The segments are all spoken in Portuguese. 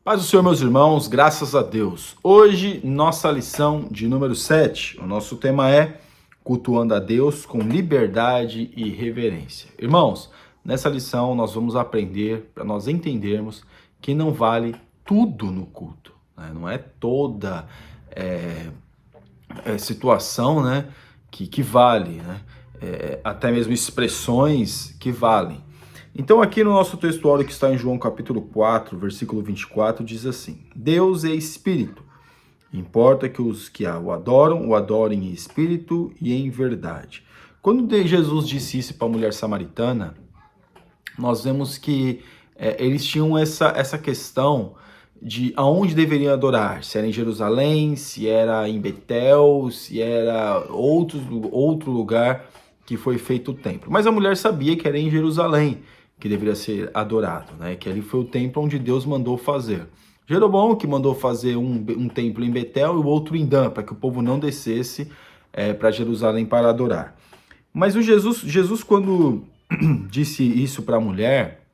Paz do Senhor, meus irmãos, graças a Deus. Hoje, nossa lição de número 7. O nosso tema é cultuando a Deus com liberdade e reverência. Irmãos, nessa lição nós vamos aprender, para nós entendermos que não vale tudo no culto, né? Não é toda situação, né, que vale, né? Até mesmo expressões que valem. Então aqui no nosso textuário que está em João capítulo 4, versículo 24, diz assim: Deus é espírito, importa que os que o adorem em espírito e em verdade. Quando Jesus disse isso para a mulher samaritana, nós vemos que eles tinham essa questão de aonde deveriam adorar, se era em Jerusalém, se era em Betel, se era outro lugar que foi feito o templo. Mas a mulher sabia que era em Jerusalém que deveria ser adorado, né? Que ali foi o templo onde Deus mandou fazer. Jeroboão que mandou fazer um templo em Betel e o outro em Dan, para que o povo não descesse para Jerusalém para adorar. Mas Jesus quando disse isso para a mulher,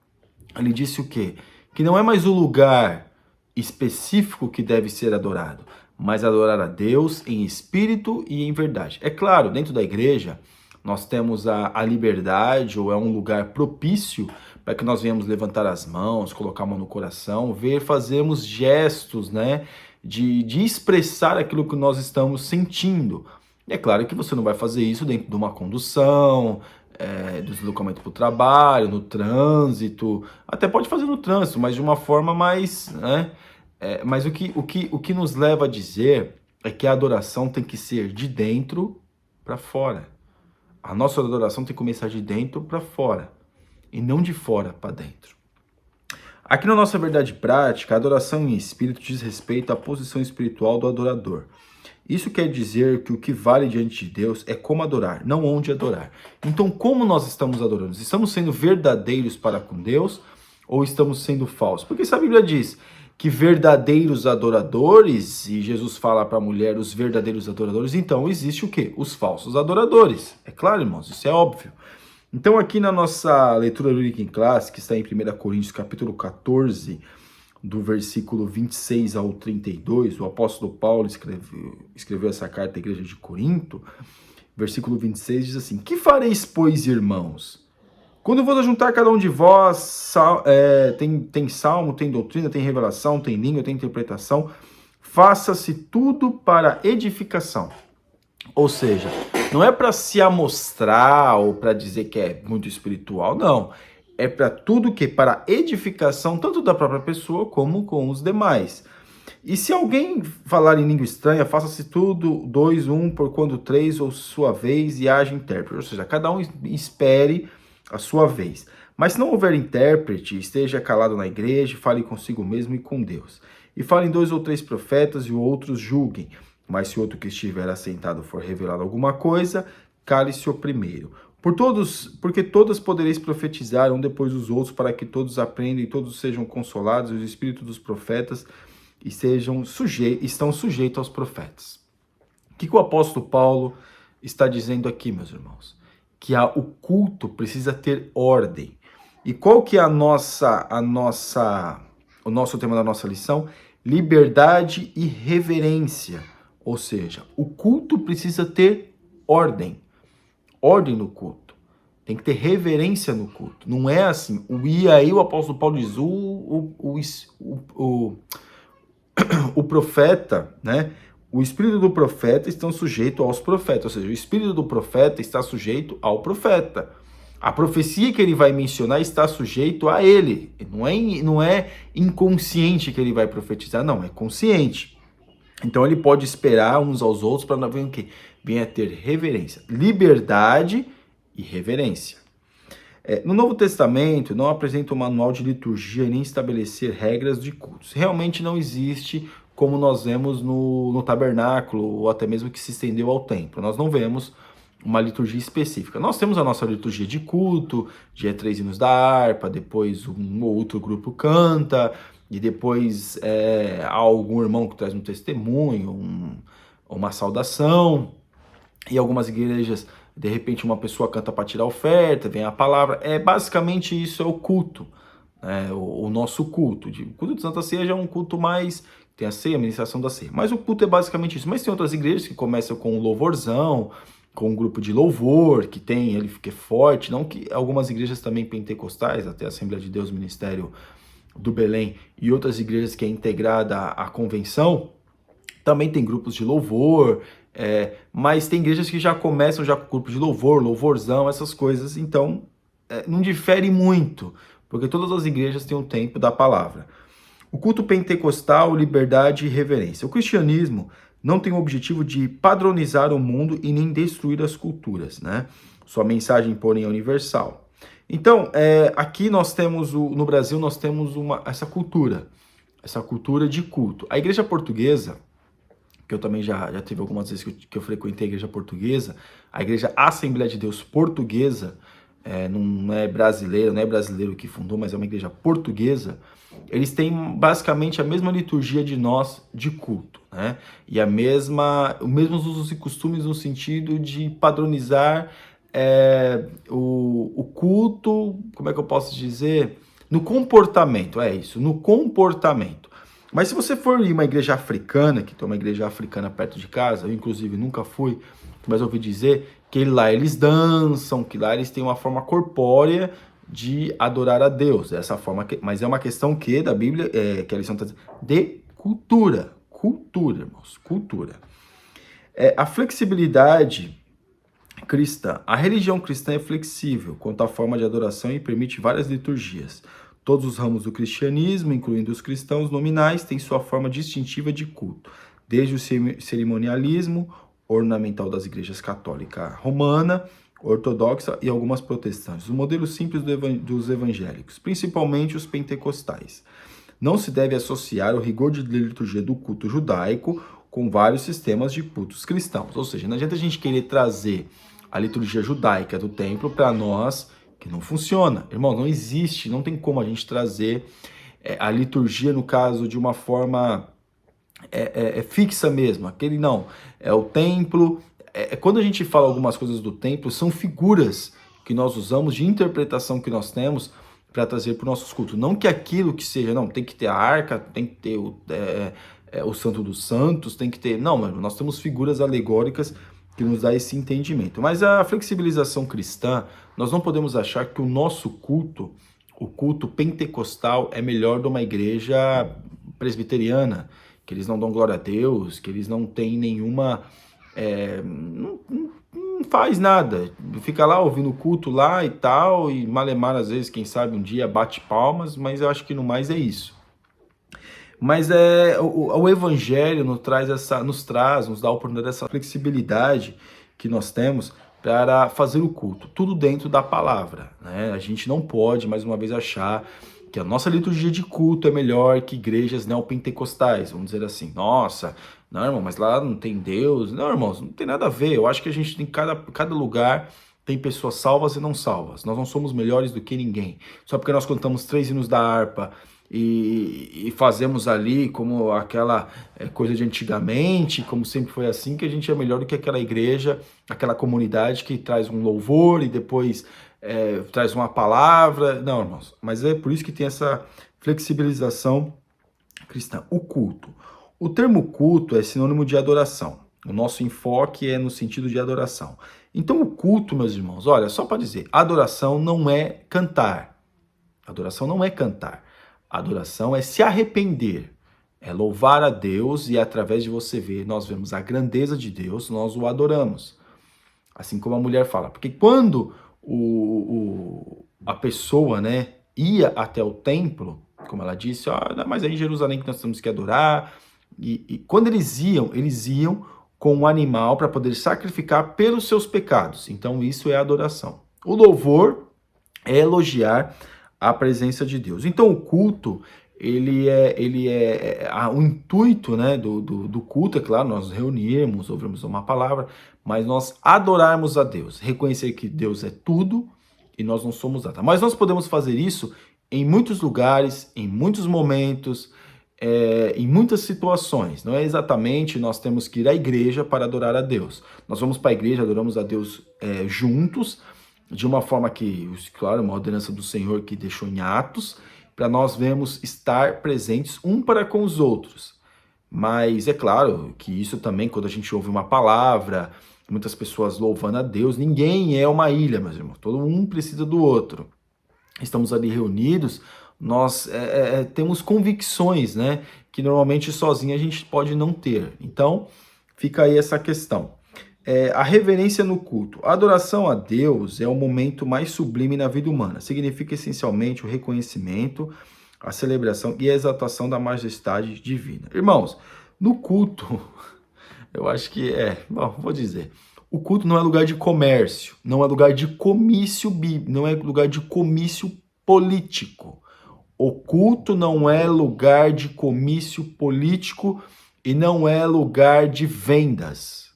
ele disse o quê? Que não é mais o lugar específico que deve ser adorado, mas adorar a Deus em espírito e em verdade. É claro, dentro da igreja, nós temos a liberdade, ou é um lugar propício para que nós venhamos levantar as mãos, colocar a mão no coração, fazermos gestos, né, de expressar aquilo que nós estamos sentindo. E é claro que você não vai fazer isso dentro de uma condução, deslocamento para o trabalho, no trânsito, até pode fazer no trânsito, mas de uma forma mais, né? Mas o que nos leva a dizer é que a adoração tem que ser de dentro para fora. A nossa adoração tem que começar de dentro para fora e não de fora para dentro. Aqui na nossa verdade prática, a adoração em espírito diz respeito à posição espiritual do adorador. Isso quer dizer que o que vale diante de Deus é como adorar, não onde adorar. Então, como nós estamos adorando? Estamos sendo verdadeiros para com Deus ou estamos sendo falsos? Porque se a Bíblia diz que verdadeiros adoradores, e Jesus fala para a mulher os verdadeiros adoradores, então existe o quê? Os falsos adoradores. É claro, irmãos, isso é óbvio. Então aqui na nossa leitura bíblica em classe, que está em 1 Coríntios capítulo 14, do versículo 26 ao 32, o apóstolo Paulo escreveu essa carta à igreja de Corinto, versículo 26 diz assim: Que fareis, pois, irmãos? Quando eu vou juntar cada um de vós, tem salmo, tem doutrina, tem revelação, tem língua, tem interpretação, faça-se tudo para edificação. Ou seja, não é para se amostrar ou para dizer que é muito espiritual, não. É para tudo que para edificação, tanto da própria pessoa como com os demais. E se alguém falar em língua estranha, faça-se tudo, 2, 1, por quando 3, ou sua vez, e haja intérprete. Ou seja, cada um espere a sua vez. Mas se não houver intérprete, esteja calado na igreja, fale consigo mesmo e com Deus. E falem 2 ou 3 profetas e outros julguem. Mas se outro que estiver assentado for revelado alguma coisa, cale-se o primeiro. Porque todas podereis profetizar um depois dos outros, para que todos aprendam e todos sejam consolados, e os espíritos dos profetas estão sujeitos aos profetas. O que o apóstolo Paulo está dizendo aqui, meus irmãos? Que o culto precisa ter ordem. E qual que é o nosso tema da nossa lição? Liberdade e reverência. Ou seja, o culto precisa ter ordem. Ordem no culto. Tem que ter reverência no culto. Não é assim. E aí o apóstolo Paulo diz, o profeta, né? O espírito do profeta está sujeito aos profetas, ou seja, o espírito do profeta está sujeito ao profeta. A profecia que ele vai mencionar está sujeito a ele. Não é inconsciente que ele vai profetizar, não, é consciente. Então ele pode esperar uns aos outros para não ver o quê? Venha ter reverência, liberdade e reverência. No Novo Testamento não apresenta um manual de liturgia e nem estabelecer regras de cultos. Realmente não existe como nós vemos no tabernáculo, ou até mesmo que se estendeu ao templo. Nós não vemos uma liturgia específica. Nós temos a nossa liturgia de culto, dia 3 hinos da harpa, depois um ou outro grupo canta, e depois há algum irmão que traz um testemunho, uma saudação, e algumas igrejas, de repente uma pessoa canta para tirar oferta, vem a palavra, basicamente isso é o culto. né? O nosso culto. O culto de Santa Ceia já é um culto mais... Tem a ceia, a ministração da ceia. Mas o culto é basicamente isso. Mas tem outras igrejas que começam com um louvorzão, com um grupo de louvor, que tem, ele fica forte. Não que algumas igrejas também pentecostais, até a Assembleia de Deus, Ministério do Belém, e outras igrejas que é integrada à convenção, também tem grupos de louvor, mas tem igrejas que já começam já com grupo de louvor, louvorzão, essas coisas. Então, não difere muito, porque todas as igrejas têm um tempo da palavra. O culto pentecostal, liberdade e reverência. O cristianismo não tem o objetivo de padronizar o mundo e nem destruir as culturas, né? Sua mensagem, porém, é universal. Então, aqui nós temos, no Brasil, nós temos essa cultura de culto. A igreja portuguesa, que eu também já tive algumas vezes que eu frequentei a igreja portuguesa, a igreja Assembleia de Deus portuguesa, não é brasileiro, não é brasileiro que fundou, mas é uma igreja portuguesa. Eles têm basicamente a mesma liturgia de nós de culto, né? E os mesmos usos e costumes no sentido de padronizar o culto, como é que eu posso dizer? No comportamento, no comportamento. Mas se você for em uma igreja africana, que tem uma igreja africana perto de casa, eu inclusive nunca fui, mas ouvi dizer que lá eles dançam, que lá eles têm uma forma corpórea de adorar a Deus. Dessa forma, mas é uma questão que da Bíblia, que a lição está dizendo, de cultura. Cultura, irmãos, cultura. A flexibilidade cristã. A religião cristã é flexível quanto à forma de adoração e permite várias liturgias. Todos os ramos do cristianismo, incluindo os cristãos nominais, têm sua forma distintiva de culto, desde o cerimonialismo ornamental das igrejas católica romana, ortodoxa e algumas protestantes, o modelo simples dos evangélicos, principalmente os pentecostais. Não se deve associar o rigor de liturgia do culto judaico com vários sistemas de cultos cristãos, ou seja, não adianta a gente querer trazer a liturgia judaica do templo para nós, que não funciona. Irmão, não existe, não tem como a gente trazer a liturgia, no caso, de uma forma fixa mesmo. Aquele não, é o templo. Quando a gente fala algumas coisas do templo, são figuras que nós usamos, de interpretação que nós temos para trazer para os nossos cultos. Não que aquilo que seja, não, tem que ter a arca, tem que ter o Santo dos Santos, tem que ter... Não, mano, nós temos figuras alegóricas que nos dá esse entendimento. Mas a flexibilização cristã, nós não podemos achar que o nosso culto, o culto pentecostal, é melhor de uma igreja presbiteriana, que eles não dão glória a Deus, que eles não têm nenhuma... não faz nada, fica lá ouvindo o culto lá e tal, e malemar às vezes, quem sabe um dia bate palmas, mas eu acho que no mais é isso. Mas o Evangelho nos dá a oportunidade dessa flexibilidade que nós temos para fazer o culto, tudo dentro da palavra, né? A gente não pode, mais uma vez, achar que a nossa liturgia de culto é melhor que igrejas neopentecostais, vamos dizer assim. Nossa, não, irmão, mas lá não tem Deus. Não, irmãos, não tem nada a ver. Eu acho que a gente tem cada lugar tem pessoas salvas e não salvas. Nós não somos melhores do que ninguém. Só porque nós cantamos 3 hinos da harpa e fazemos ali como aquela coisa de antigamente, como sempre foi assim, que a gente é melhor do que aquela igreja, aquela comunidade que traz um louvor e depois traz uma palavra. Não, irmãos, mas é por isso que tem essa flexibilização cristã. O culto. O termo culto é sinônimo de adoração. O nosso enfoque é no sentido de adoração. Então o culto, meus irmãos, olha, só para dizer, adoração não é cantar. Adoração não é cantar. Adoração é se arrepender, é louvar a Deus, e através de você ver, nós vemos a grandeza de Deus, nós o adoramos. Assim como a mulher fala, porque quando a pessoa, né, ia até o templo, como ela disse, mas é em Jerusalém que nós temos que adorar, e quando eles iam com um animal para poder sacrificar pelos seus pecados. Então isso é adoração. O louvor é elogiar a presença de Deus. Então o culto, o intuito, né, do culto, é claro, nós reunirmos, ouvirmos uma palavra, mas nós adorarmos a Deus, reconhecer que Deus é tudo e nós não somos nada. Mas nós podemos fazer isso em muitos lugares, em muitos momentos, em muitas situações. Não é exatamente nós temos que ir à igreja para adorar a Deus. Nós vamos para a igreja, adoramos a Deus juntos, de uma forma que, claro, uma ordenança do Senhor que deixou em Atos, para nós vermos estar presentes um para com os outros. Mas é claro que isso também, quando a gente ouve uma palavra, muitas pessoas louvando a Deus, ninguém é uma ilha, meus irmãos, todo um precisa do outro. Estamos ali reunidos, nós temos convicções, né, que normalmente sozinho a gente pode não ter. Então, fica aí essa questão. A reverência no culto. A adoração a Deus é o momento mais sublime na vida humana. Significa essencialmente o reconhecimento, a celebração e a exaltação da majestade divina. Irmãos, no culto, eu acho que bom, vou dizer, o culto não é lugar de comércio, não é lugar de comício bíblico, não é lugar de comício político. O culto não é lugar de comício político e não é lugar de vendas.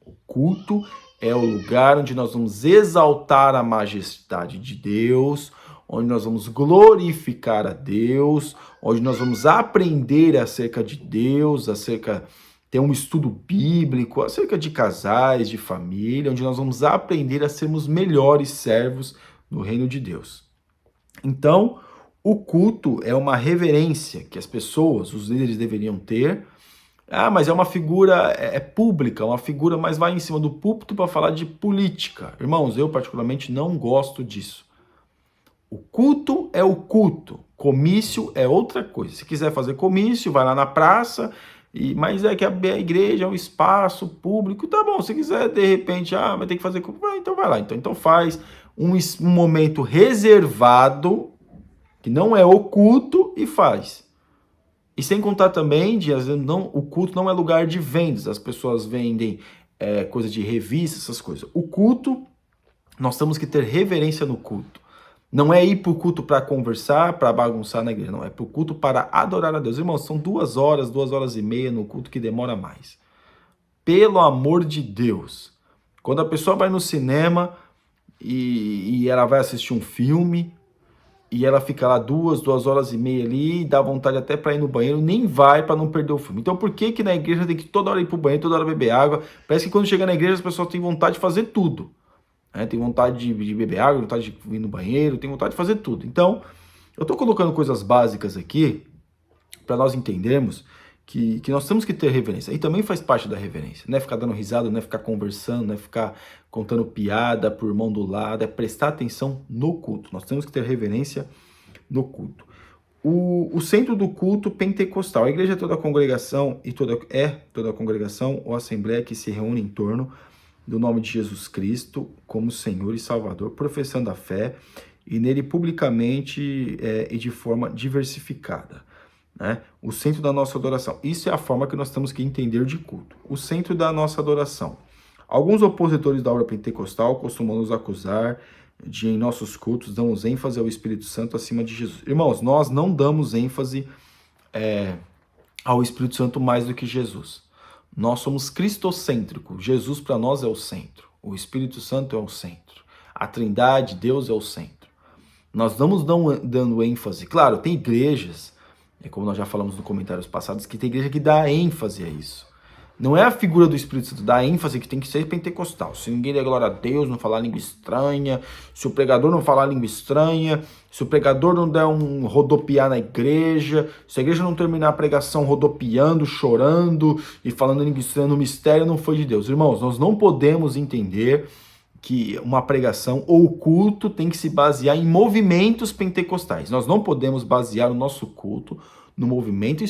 O culto é o lugar onde nós vamos exaltar a majestade de Deus, onde nós vamos glorificar a Deus, onde nós vamos aprender acerca de Deus, ter um estudo bíblico, acerca de casais, de família, onde nós vamos aprender a sermos melhores servos no reino de Deus. Então, o culto é uma reverência que as pessoas, os líderes deveriam ter. Mas é uma figura pública, uma figura, mas vai em cima do púlpito para falar de política. Irmãos, eu particularmente não gosto disso. O culto é o culto, comício é outra coisa. Se quiser fazer comício, vai lá na praça, mas é que a igreja é um espaço público, tá bom. Se quiser, de repente, vai ter que fazer culto, então vai lá. Então faz um momento reservado, que não é o culto, e faz. E sem contar também, às vezes, o culto não é lugar de vendas. As pessoas vendem coisa de revista, essas coisas. O culto, nós temos que ter reverência no culto. Não é ir para o culto para conversar, para bagunçar na igreja. Não, é para o culto para adorar a Deus. Irmãos, são 2 horas, 2 horas e meia no culto que demora mais. Pelo amor de Deus. Quando a pessoa vai no cinema e ela vai assistir um filme, e ela fica lá 2 horas e meia ali, dá vontade até para ir no banheiro, nem vai para não perder o filme. Então por que na igreja tem que toda hora ir para o banheiro, toda hora beber água? Parece que quando chega na igreja as pessoas têm vontade de fazer tudo. Tem vontade de beber água, vontade de ir no banheiro, tem vontade de fazer tudo. Então, eu estou colocando coisas básicas aqui para nós entendermos que nós temos que ter reverência. E também faz parte da reverência. Não é ficar dando risada, não é ficar conversando, não é ficar contando piada por irmão do lado, é prestar atenção no culto. Nós temos que ter reverência no culto. O centro do culto pentecostal. A igreja é toda a congregação, toda a congregação ou assembleia que se reúne em torno do nome de Jesus Cristo como Senhor e Salvador, professando a fé e nele publicamente e de forma diversificada. Né? O centro da nossa adoração. Isso é a forma que nós temos que entender de culto. O centro da nossa adoração. Alguns opositores da obra pentecostal costumam nos acusar de, em nossos cultos, damos ênfase ao Espírito Santo acima de Jesus. Irmãos, nós não damos ênfase ao Espírito Santo mais do que Jesus. Nós somos cristocêntricos. Jesus para nós é o centro. O Espírito Santo é o centro. A Trindade, Deus é o centro. Nós estamos dando ênfase. Claro, tem igrejas, como nós já falamos nos comentários passados, que tem igreja que dá ênfase a isso. Não é a figura do Espírito Santo, dá ênfase que tem que ser pentecostal. Se ninguém der glória a Deus, não falar língua estranha, se o pregador não falar língua estranha, se o pregador não der um rodopiar na igreja, se a igreja não terminar a pregação rodopiando, chorando e falando língua estranha no mistério, não foi de Deus. Irmãos, nós não podemos entender que uma pregação ou culto tem que se basear em movimentos pentecostais. Nós não podemos basear o nosso culto no movimento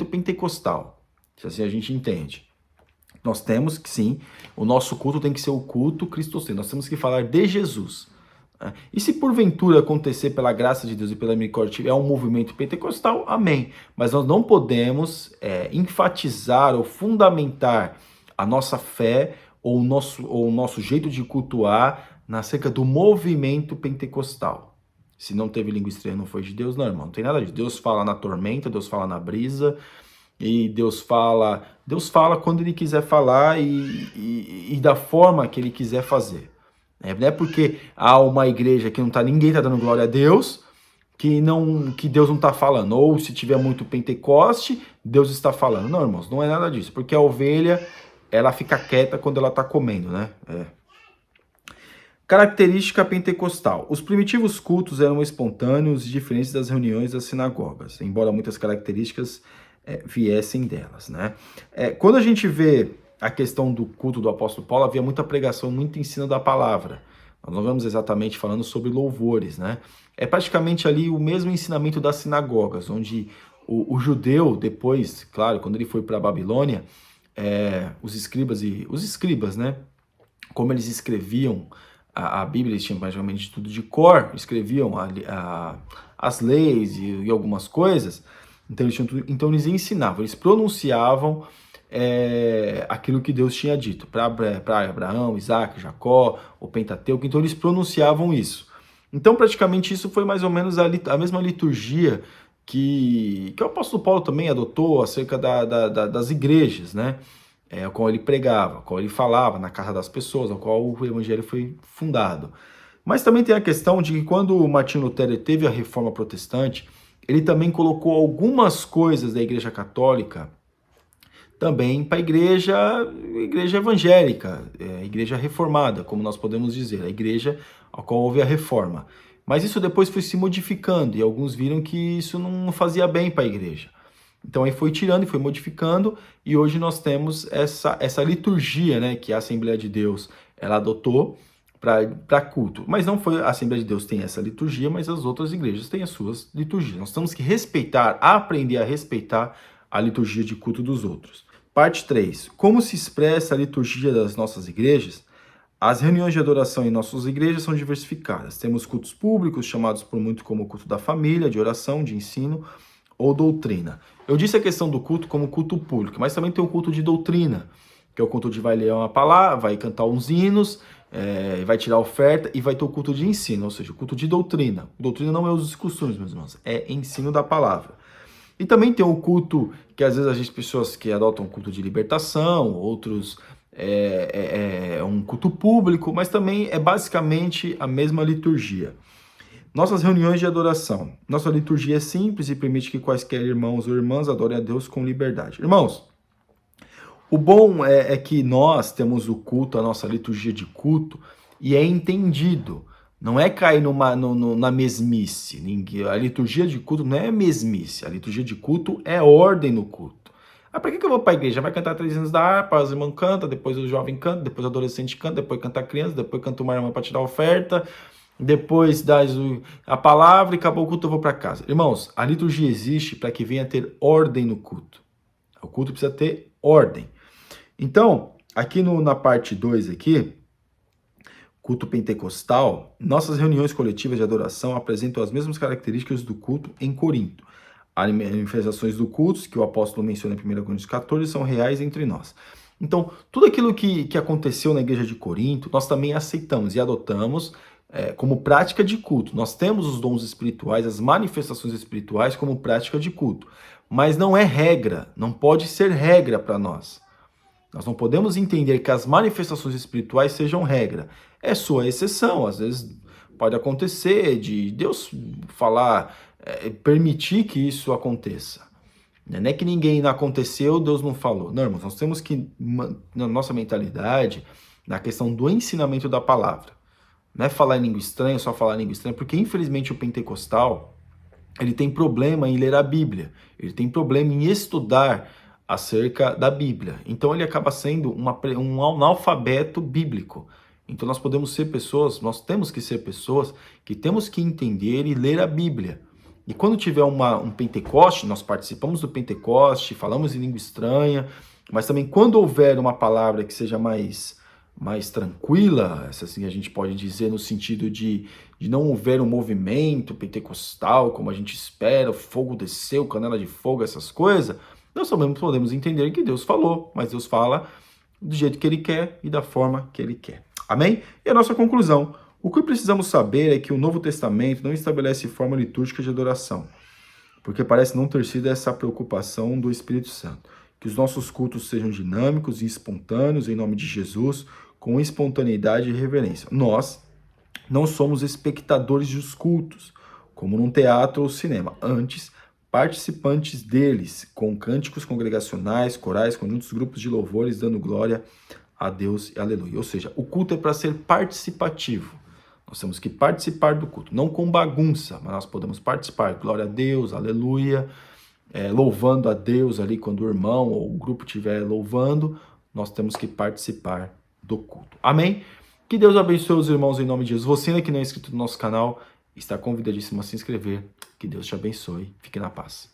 pentecostal. Se assim a gente entende. Nós temos que, sim, o nosso culto tem que ser o culto cristocêntrico. Nós temos que falar de Jesus. E se porventura acontecer pela graça de Deus e pela misericórdia, é um movimento pentecostal, amém. Mas nós não podemos enfatizar ou fundamentar a nossa fé ou o nosso jeito de cultuar acerca do movimento pentecostal. Se não teve língua estranha, não foi de Deus, não, irmão. Não tem nada disso. Deus fala na tormenta, Deus fala na brisa. E Deus fala quando Ele quiser falar e da forma que Ele quiser fazer. Não é porque há uma igreja que ninguém está dando glória a Deus, que Deus não está falando. Ou se tiver muito Pentecoste, Deus está falando. Não, irmãos, não é nada disso. Porque a ovelha, ela fica quieta quando ela está comendo, né? Característica pentecostal. Os primitivos cultos eram espontâneos e diferentes das reuniões das sinagogas, embora muitas características viessem delas, né? Quando a gente vê a questão do culto do apóstolo Paulo, havia muita pregação, muito ensino da palavra. Nós não vamos exatamente falando sobre louvores, né? É praticamente ali o mesmo ensinamento das sinagogas, onde o judeu, depois, claro, quando ele foi para a Babilônia, os escribas, né? Como eles escreviam a Bíblia, eles tinham praticamente tudo de cor, escreviam as leis e algumas coisas, então eles, então eles ensinavam, eles pronunciavam aquilo que Deus tinha dito para Abraão, Isaac, Jacó, o Pentateuco, então eles pronunciavam isso. Então praticamente isso foi mais ou menos a mesma liturgia que o apóstolo Paulo também adotou acerca das igrejas, né? Ao qual ele pregava, ao qual ele falava na casa das pessoas, ao qual o evangelho foi fundado. Mas também tem a questão de que quando Martinho Lutero teve a reforma protestante, ele também colocou algumas coisas da igreja católica também para a igreja evangélica, a igreja reformada, como nós podemos dizer, a igreja ao qual houve a reforma. Mas isso depois foi se modificando e alguns viram que isso não fazia bem para a igreja. Então aí foi tirando e foi modificando e hoje nós temos essa liturgia, né, que a Assembleia de Deus ela adotou para culto. Mas não foi a Assembleia de Deus tem essa liturgia, mas as outras igrejas têm as suas liturgias. Nós temos que respeitar, aprender a respeitar a liturgia de culto dos outros. Parte 3. Como se expressa a liturgia das nossas igrejas? As reuniões de adoração em nossas igrejas são diversificadas. Temos cultos públicos, chamados por muito como culto da família, de oração, de ensino ou doutrina. Eu disse a questão do culto como culto público, mas também tem o culto de doutrina, que é o culto de vai ler uma palavra, vai cantar uns hinos, vai tirar oferta e vai ter o culto de ensino, ou seja, o culto de doutrina. Doutrina não é os costumes, meus irmãos, é ensino da palavra. E também tem o culto que às vezes pessoas que adotam o culto de libertação, outros um culto público, mas também é basicamente a mesma liturgia. Nossas reuniões de adoração. Nossa liturgia é simples e permite que quaisquer irmãos ou irmãs adorem a Deus com liberdade. Irmãos, o bom é que nós temos o culto, a nossa liturgia de culto, e é entendido. Não é cair na mesmice. A liturgia de culto não é mesmice. A liturgia de culto é ordem no culto. Para que eu vou para a igreja? Vai cantar 3 hinos da harpa, os irmãos cantam, depois o jovem canta, depois o adolescente canta, depois canta a criança, depois canta uma irmã para tirar oferta, depois dá a palavra e acabou o culto, eu vou para casa. Irmãos, a liturgia existe para que venha ter ordem no culto. O culto precisa ter ordem. Então, aqui na parte 2 aqui, culto pentecostal, nossas reuniões coletivas de adoração apresentam as mesmas características do culto em Corinto. As manifestações do culto, que o apóstolo menciona em 1 Coríntios 14, são reais entre nós. Então, tudo aquilo que aconteceu na igreja de Corinto, nós também aceitamos e adotamos como prática de culto. Nós temos os dons espirituais, as manifestações espirituais como prática de culto. Mas não é regra, não pode ser regra para nós. Nós não podemos entender que as manifestações espirituais sejam regra. É sua exceção, às vezes pode acontecer de Deus falar, permitir que isso aconteça. Não é que ninguém não aconteceu, Deus não falou. Não, irmãos, nós temos que, na nossa mentalidade, na questão do ensinamento da palavra. Não é falar em língua estranha, só falar em língua estranha, porque infelizmente o pentecostal, ele tem problema em ler a Bíblia, ele tem problema em estudar acerca da Bíblia. Então ele acaba sendo um analfabeto bíblico. Então nós podemos ser pessoas, nós temos que ser pessoas que temos que entender e ler a Bíblia. E quando tiver um Pentecoste, nós participamos do Pentecoste, falamos em língua estranha, mas também quando houver uma palavra que seja mais tranquila, essa assim a gente pode dizer no sentido de não houver um movimento pentecostal, como a gente espera, o fogo desceu, canela de fogo, essas coisas, nós também podemos entender que Deus falou, mas Deus fala do jeito que Ele quer e da forma que Ele quer. Amém? E a nossa conclusão. O que precisamos saber é que o Novo Testamento não estabelece forma litúrgica de adoração, porque parece não ter sido essa a preocupação do Espírito Santo. Que os nossos cultos sejam dinâmicos e espontâneos, em nome de Jesus, com espontaneidade e reverência. Nós não somos espectadores dos cultos, como num teatro ou cinema. Antes, participantes deles, com cânticos congregacionais, corais, conjuntos, grupos de louvores, dando glória a Deus e aleluia. Ou seja, o culto é para ser participativo. Nós temos que participar do culto, não com bagunça, mas nós podemos participar. Glória a Deus, aleluia, louvando a Deus ali quando o irmão ou o grupo estiver louvando, nós temos que participar do culto. Amém? Que Deus abençoe os irmãos em nome de Jesus. Você ainda que não é inscrito no nosso canal, está convidadíssimo a se inscrever. Que Deus te abençoe. Fique na paz.